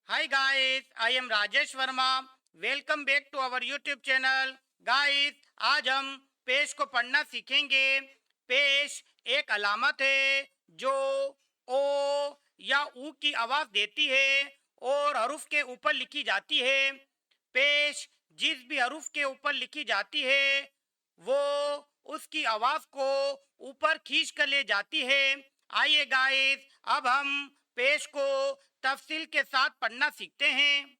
Hi guys, I am Rajesh Verma. Welcome back to our YouTube channel. Guys, आज हम पेश को पढ़ना सीखेंगे। पेश एक अलामत है जो ओ या ऊ की आवाज़ देती है और हरूफ के ऊपर लिखी जाती है। पेश जिस भी हरूफ के ऊपर लिखी जाती है वो उसकी आवाज़ को ऊपर खींच कर ले जाती है। आइए गाइस, अब हम पेश को तफसील के साथ पढ़ना सीखते हैं।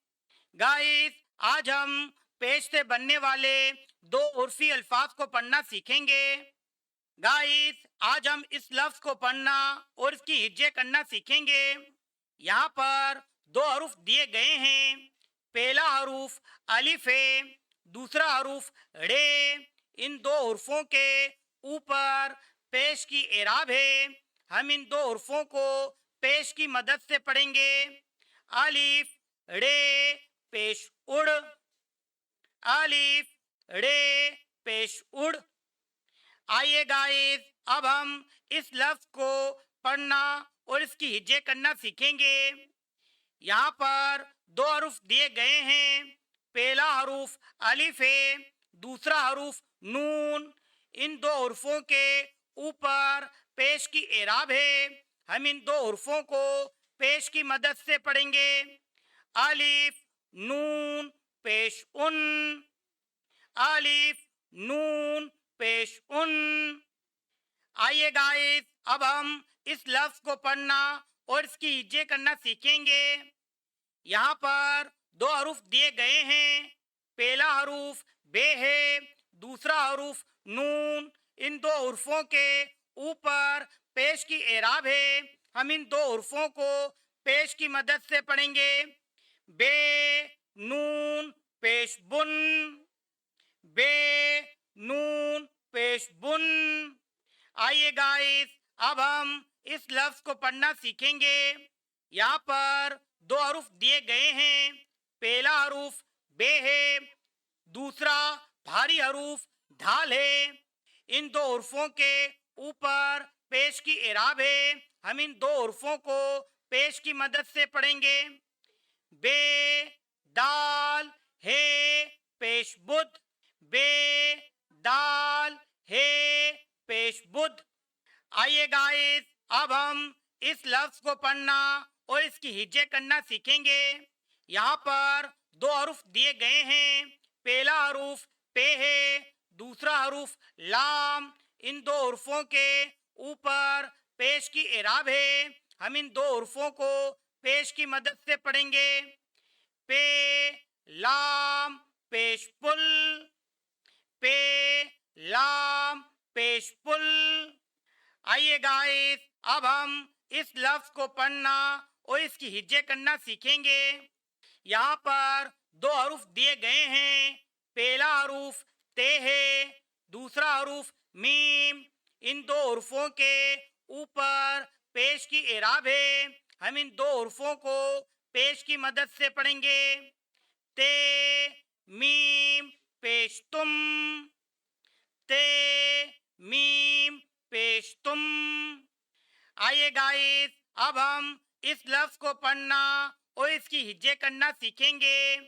गाइस, आज हम पेश से बनने वाले दो उर्फी अल्फाज को पढ़ना सीखेंगे। गाइस, आज हम इस लफ्ज को पढ़ना और इसकी हिज्जे करना सीखेंगे। यहाँ पर दो हरूफ दिए गए हैं। पहला हरूफ अलिफ है, दूसरा हरूफ रे। इन दो हुर्फों के ऊपर पेश की एराब है। हम इन दो हुर्फों को पेश की मदद से पढ़ेंगे। अलिफ रे पेश उड़, अलिफ रे पेश उड़। आइए गाइस, अब हम इस लफ्ज को पढ़ना और इसकी हिज्जे करना सीखेंगे। यहाँ पर दो हरूफ दिए गए हैं। पहला हरूफ अलिफ है, दूसरा हरूफ नून। इन दो हुर्फों के ऊपर पेश की एराब है। हम इन दो हुर्फों को पेश की मदद से पढ़ेंगे। अलिफ नून पेश उन, अलिफ नून पेश उन। आइए गाइस, अब हम इस लफ्ज को पढ़ना और इसकी हिज्जे करना सीखेंगे। यहाँ पर दो हरूफ दिए गए हैं। पहला हरूफ बे है, दूसरा हरूफ नून। इन दो हुर्फों के ऊपर पेश की एराब है। हम इन दो हुर्फों को पेश की मदद से पढ़ेंगे। बे नून पेश बुन, बे नून पेश बुन। आइए गाइस, अब हम इस लफ्ज को पढ़ना सीखेंगे। यहाँ पर दो हरूफ दिए गए हैं। पहला हरूफ बे है, दूसरा भारी हरूफ धाल है। इन दो हुर्फों के ऊपर पेश की एराब है। हम इन दो हुर्फों को पेश की मदद से पढ़ेंगे। बे दाल है पेश बुध, बे दाल है पेश बुध। आइए गाइस, अब हम इस लफ्ज को पढ़ना और इसकी हिज्जे करना सीखेंगे। यहाँ पर दो हरूफ दिए गए हैं। पहला हरूफ पे है, दूसरा हरूफ लाम। इन दो हुर्फों के ऊपर पेश की एराब है। हम इन दो हुर्फों को पेश की मदद से पढ़ेंगे। पे लाम पेश पुल, पे लाम पेश पुल। आइए गाइस, अब हम इस लफ्ज को पढ़ना और इसकी हिज्जे करना सीखेंगे। यहाँ पर दो हरूफ दिए गए हैं। पहला हरूफ ते है, दूसरा हरूफ मीम। इन दो हुर्फों के ऊपर पेश की एराब है। हम इन दो हुर्फों को पेश की मदद से पढ़ेंगे। ते मीम पेश तुम, ते मीम पेश तुम। आइए गाइस, अब हम इस लफ्ज को पढ़ना और इसकी हिज्जे करना सीखेंगे।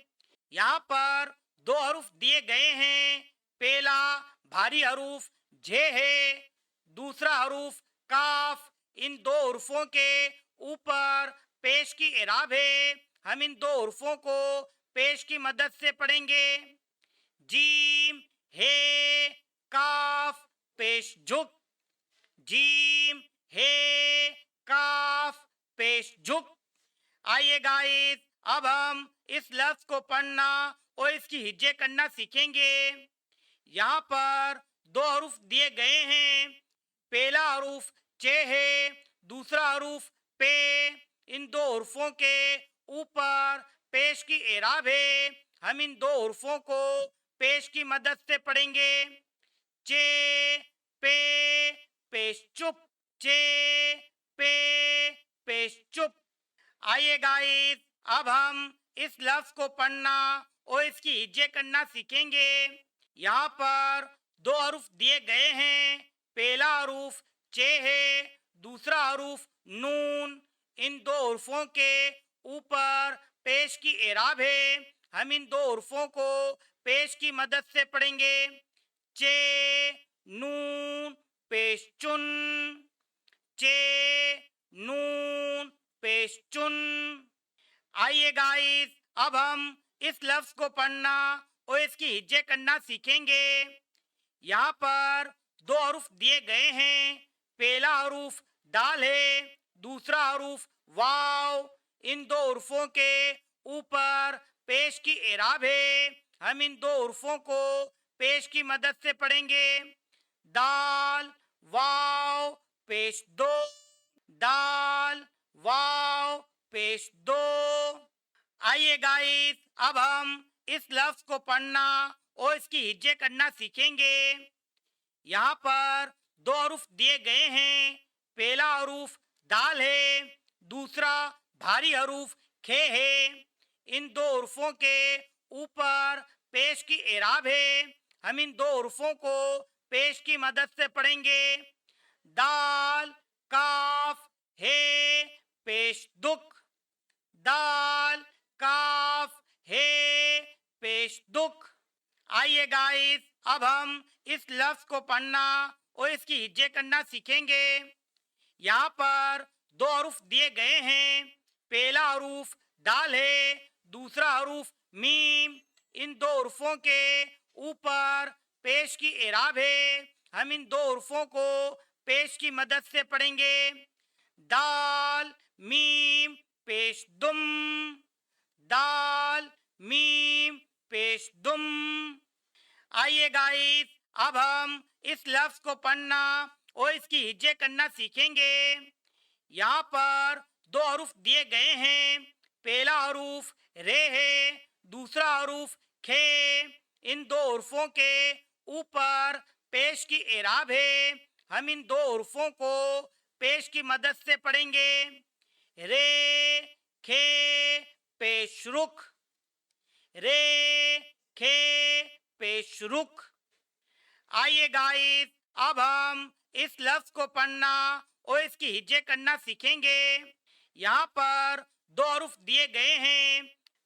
यहाँ पर दो हरूफ दिए गए हैं। पहला भारी हरूफ झे है, दूसरा हरूफ काफ। इन दो हुर्फों के ऊपर पेश की एराब है। हम इन दो हुर्फों को पेश की मदद से पढ़ेंगे। जीम है काफ पेश झुक, जीम है काफ पेश झुक। आइए गाइस, अब हम इस लफ्ज को पढ़ना और इसकी हिज्जे करना सीखेंगे। यहाँ पर दो हरूफ दिए गए हैं। पहला हरूफ चे है, दूसरा हरूफ पे। इन दो हुर्फों के ऊपर पेश की एराब है। हम इन दो हुर्फों को पेश की मदद से पढ़ेंगे। चे पे पेश चुप, चे पे पेश चुप। आइए गाइस, अब हम इस लफ्ज को पढ़ना और इसकी हिज्जे करना सीखेंगे। यहाँ पर दो हरूफ दिए गए हैं। पहला हरूफ चे है, दूसरा हरूफ नून। इन दो हुर्फों के ऊपर पेश की एराब है। हम इन दो हुर्फों को पेश की मदद से पढ़ेंगे। चे नून पेश चुन, चे नून पेश चुन। आइए गाइस, अब हम इस लफ्ज को पढ़ना और इसकी हिज्जे करना सीखेंगे। यहाँ पर दो हरूफ दिए गए हैं। पहला हरूफ दाल है, दूसरा हरूफ वाव। इन दो हुर्फों के ऊपर पेश की एराब है। हम इन दो हुर्फों को पेश की मदद से पढ़ेंगे। दाल वाव पेश दो, दाल वाव पेश दो। आइए गाइस, अब हम इस लफ्ज को पढ़ना और इसकी हिज्जे करना सीखेंगे। यहाँ पर दो हरूफ दिए गए हैं। पहला हरूफ दाल है, दूसरा भारी हरूफ खे है। इन दो हुर्फों के ऊपर पेश की एराब है। हम इन दो हुर्फों को पेश की मदद से पढ़ेंगे। दाल काफ है पेश दुख, दाल काफ है पेश दुख। आइए गाइस, अब हम इस लफ्ज को पढ़ना और इसकी हिज्जे करना सीखेंगे। यहाँ पर दो हरूफ दिए गए हैं। पहला हरूफ दाल है, दूसरा हरूफ मीम। इन दो हुर्फों के ऊपर पेश की एराब है। हम इन दो हुर्फों को पेश की मदद से पढ़ेंगे। दाल मीम पेश दुम, दाल मीम पेश दुम। आइए गाइस, अब हम इस लफ्ज को पढ़ना और इसकी हिज्जे करना सीखेंगे। यहाँ पर दो हरूफ दिए गए हैं। पहला हरूफ रे है, दूसरा हरूफ खे। इन दो हुर्फों के ऊपर पेश की एराब है। हम इन दो हुर्फों को पेश की मदद से पढ़ेंगे। रे खे पेश रुख, रे खे पेश रुख। आइए गाइस, अब हम इस लफ्ज को पढ़ना और इसकी हिज्जे करना सीखेंगे। यहाँ पर दो हरूफ दिए गए हैं।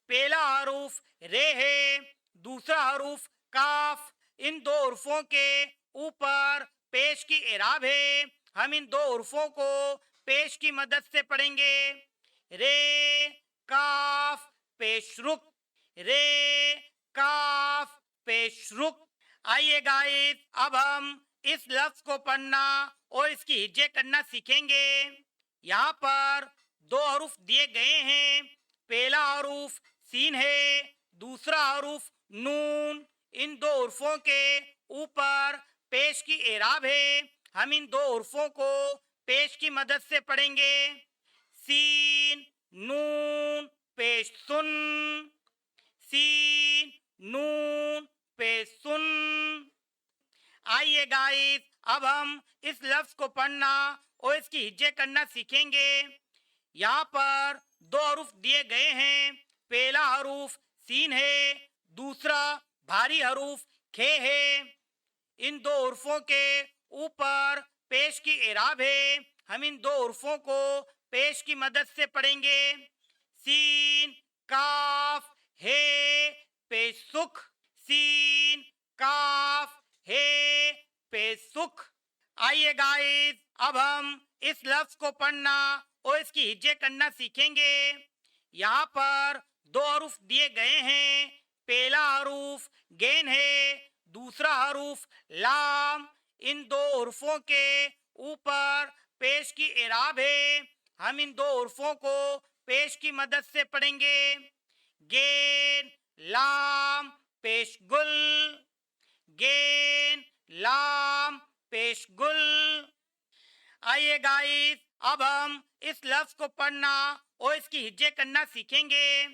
पहला हरूफ रे है, दूसरा हरूफ काफ। इन दो हुर्फों के ऊपर पेश की एराब है। हम इन दो हुर्फों को पेश की मदद से पढ़ेंगे। रे काफ पेश रुख, रे काफ पेश रुख। आइए गाइस, अब हम इस लफ्ज को पढ़ना और इसकी हिज्जे करना सीखेंगे। यहाँ पर दो हरूफ दिए गए हैं। पहला हरूफ सीन है, दूसरा हरूफ नून। इन दो हुर्फों के ऊपर पेश की एराब है। हम इन दो हुर्फों को पेश की मदद से पढ़ेंगे। सीन नून पेश सुन, सीन नून पेश सुन। आइए गाइस, अब हम इस लफ्ज को पढ़ना और इसकी हिज्जे करना सीखेंगे। यहाँ पर दो हरूफ दिए गए हैं। पहला हरूफ सीन है, दूसरा भारी हरूफ खे है। इन दो हुर्फों के ऊपर पेश की एराब है। हम इन दो हुर्फों को पेश की मदद से पढ़ेंगे। सीन काफ है पेश सुख, सीन काफ है पेश सुख। आइए गाइस, अब हम इस लफ्ज को पढ़ना और इसकी हिज्जे करना सीखेंगे। यहाँ पर दो हरूफ दिए गए हैं। पहला हरूफ गेन है, दूसरा हरूफ लाम। इन दो हुर्फों के ऊपर पेश की एराब है। हम इन दो हुर्फों को पेश की मदद से पढ़ेंगे। गेन लाम पेश गुल, गेन लाम पेश गुल। आइए गाइस, अब हम इस लफ्ज को पढ़ना और इसकी हिज्जे करना सीखेंगे।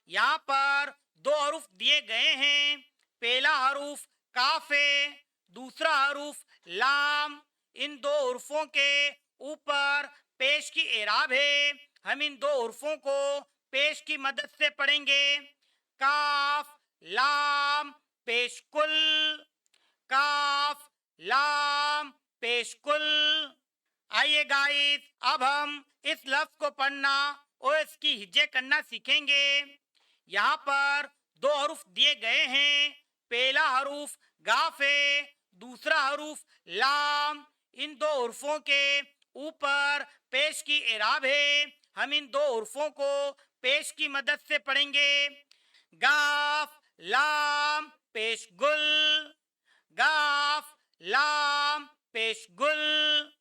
यहाँ पर दो हरूफ दिए गए हैं। पहला हरूफ काफ है, दूसरा हरूफ लाम। इन दो हुर्फों के ऊपर पेश की एराब है। हम इन दो हुर्फों को पेश की मदद से पढ़ेंगे। काफ लाम पेश कुल, काफ लाम पेश कुल। आइए गाइस, अब हम इस लफ्ज को पढ़ना और इसकी हिज्जे करना सीखेंगे। यहाँ पर दो हरूफ दिए गए हैं। पहला हरूफ गाफ है, दूसरा हरूफ लाम। इन दो हरुफों के ऊपर पेश की एराब है। हम इन दो हरुफों को पेश की मदद से पढ़ेंगे। गाफ लाम पेश गुल, गाफ लाम पेश गुल।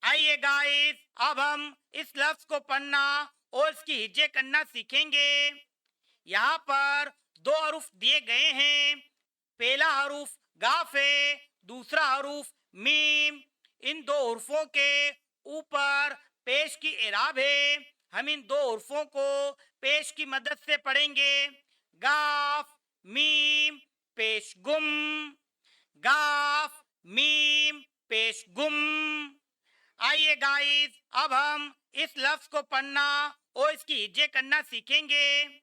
आइए गाइस, अब हम इस लफ्ज को पढ़ना और इसकी हिज्जे करना सीखेंगे। यहाँ पर दो हरूफ दिए गए हैं। पहला हरूफ गाफ है, दूसरा हरूफ मीम। इन दो हरुफों के ऊपर पेश की एराब है। हम इन दो हरुफों को पेश की मदद से पढ़ेंगे। गाफ मीम पेश गुम, गाफ मीम पेश गुम। आइए गाइस, अब हम इस लफ्ज को पढ़ना और इसकी हिज्जे करना सीखेंगे।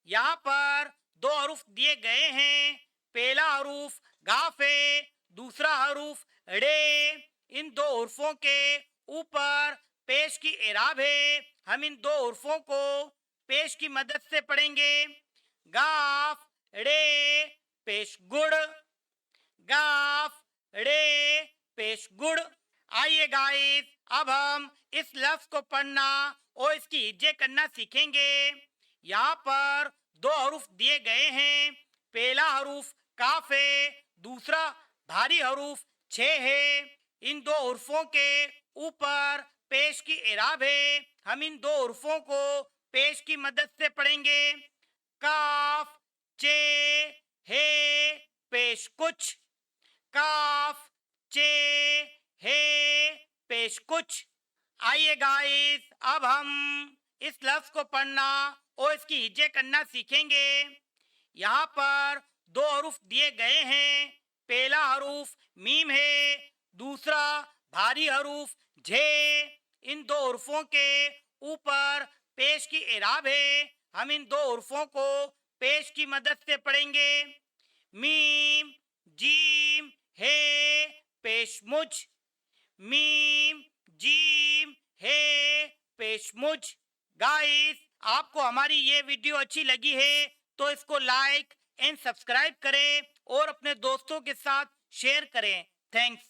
यहाँ पर दो हरूफ दिए गए हैं। पहला हरूफ गाफ है, दूसरा हरूफ रे। इन दो हरुफों के ऊपर पेश की एराब है। हम इन दो हरुफों को पेश की मदद से पढ़ेंगे। गाफ रे पेश गुड़, गाफ रे पेश गुड़। आइए गाइस, अब हम इस लफ्ज को पढ़ना और इसकी हिज्जे करना सीखेंगे। यहाँ पर दो हरूफ दिए गए हैं। पहला हरूफ काफ है, दूसरा भारी हरूफ छे है। इन दो हरुफों के ऊपर पेश की एराब है। हम इन दो हरुफों को पेश की मदद से पढ़ेंगे। काफ चे हे पेश कुछ, काफ चे हे पेश कुछ। आइए गाइस, अब हम इस लफ्ज को पढ़ना और इसकी हिज्जे करना सीखेंगे। यहाँ पर दो हरूफ दिए गए हैं। पहला हरूफ मीम है, दूसरा भारी हरूफ झे। इन दो हरुफों के ऊपर पेश की एराब है। हम इन दो हरुफों को पेश की मदद से पढ़ेंगे। मीम जीम हे पेश मुझ, मीम जीम हे पेश मुझ। गाइस, आपको हमारी ये वीडियो अच्छी लगी है तो इसको लाइक एंड सब्सक्राइब करें और अपने दोस्तों के साथ शेयर करें। थैंक्स।